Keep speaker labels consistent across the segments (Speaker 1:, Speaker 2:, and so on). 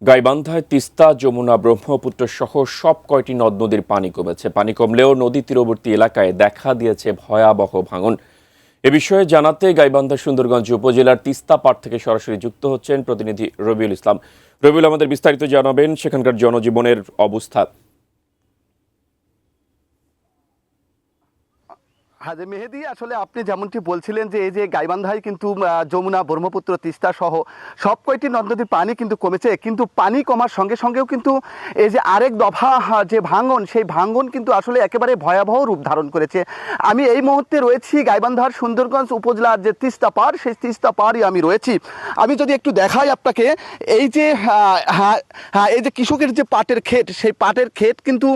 Speaker 1: গাইবান্ধায় তিস্তা, যমুনা, ব্রহ্মপুত্র সহ সব কয়টি নদ নদীর পানি কমেছে। পানি কমলেও নদী তীরবর্তী এলাকায় দেখা দিয়েছে ভয়াবহ ভাঙন। এ বিষয়ে জানাতে গাইবান্ধা সুন্দরগঞ্জ উপজেলার তিস্তা পাড় থেকে সরাসরি যুক্ত হচ্ছেন প্রতিনিধি রবিউল ইসলাম। রবিউল, আমাদের বিস্তারিত জানাবেন সেখানকার জনজীবনের অবস্থা।
Speaker 2: হ্যাঁ যে মেহেদী, আসলে আপনি যেমনটি বলছিলেন যে এই যে গাইবান্ধায় কিন্তু যমুনা, ব্রহ্মপুত্র, তিস্তা সহ সব কয়টি নদ নদীর পানি কিন্তু কমেছে, কিন্তু পানি কমার সঙ্গে সঙ্গেও কিন্তু এই যে আরেক দফা যে ভাঙন, সেই ভাঙন কিন্তু আসলে একেবারে ভয়াবহ রূপ ধারণ করেছে। আমি এই মুহূর্তে রয়েছি গাইবান্ধার সুন্দরগঞ্জ উপজেলার যে তিস্তা পাড়, সেই তিস্তা পাড়ই আমি রয়েছি। আমি যদি একটু দেখাই আপনাকে, এই যে এই যে কৃষকের যে পাটের ক্ষেত, সেই পাটের ক্ষেত কিন্তু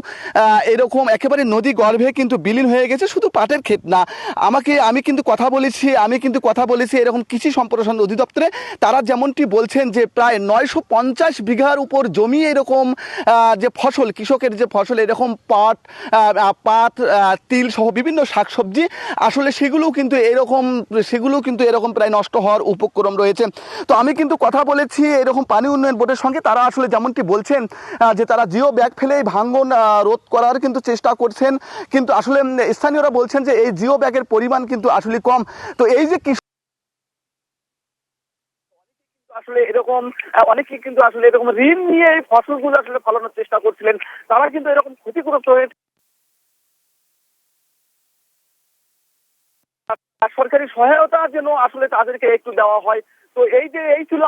Speaker 2: এরকম একেবারে নদী গর্ভে কিন্তু বিলীন হয়ে গেছে। শুধু পাটের ক্ষেত না, আমি কিন্তু কথা বলেছি এরকম কৃষি সম্প্রসারণ অধিদপ্তরে। তারা যেমনটি বলছেন যে প্রায় 950 বিঘার উপর জমি এরকম যে ফসল, কৃষকের যে ফসল, এরকম পাট, তিল সহ বিভিন্ন শাকসবজি, আসলে সেগুলোও কিন্তু এরকম প্রায় নষ্ট হওয়ার উপক্রম রয়েছে। তো আমি কিন্তু কথা বলেছি এরকম পানি উন্নয়ন বোর্ডের সঙ্গে। তারা আসলে যেমনটি বলছেন যে তারা জিও ব্যাগ ফেলে ভাঙন রোধ করার কিন্তু চেষ্টা করছেন, কিন্তু আসলে স্থানীয়রা বলছেন যে এই জিও ব্যাগের পরিমাণ কিন্তু আসলে কম। তো এই যে আসলে এরকম অনেকে কিন্তু আসলে এরকম ঋণ নিয়ে এই ফসলগুলো আসলে ফলানোর চেষ্টা করছিলেন, তারা কিন্তু এরকম ক্ষতিগ্রস্ত হয়ে সরকারি সহায়তা যেন আসলে তাদেরকে একটু দেওয়া হয়। তো এই ছিল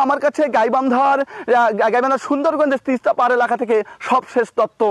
Speaker 2: আমার কাছে গাইবান্ধার সুন্দরগঞ্জের তিস্তা পাড় এলাকা থেকে সবশেষ তথ্য।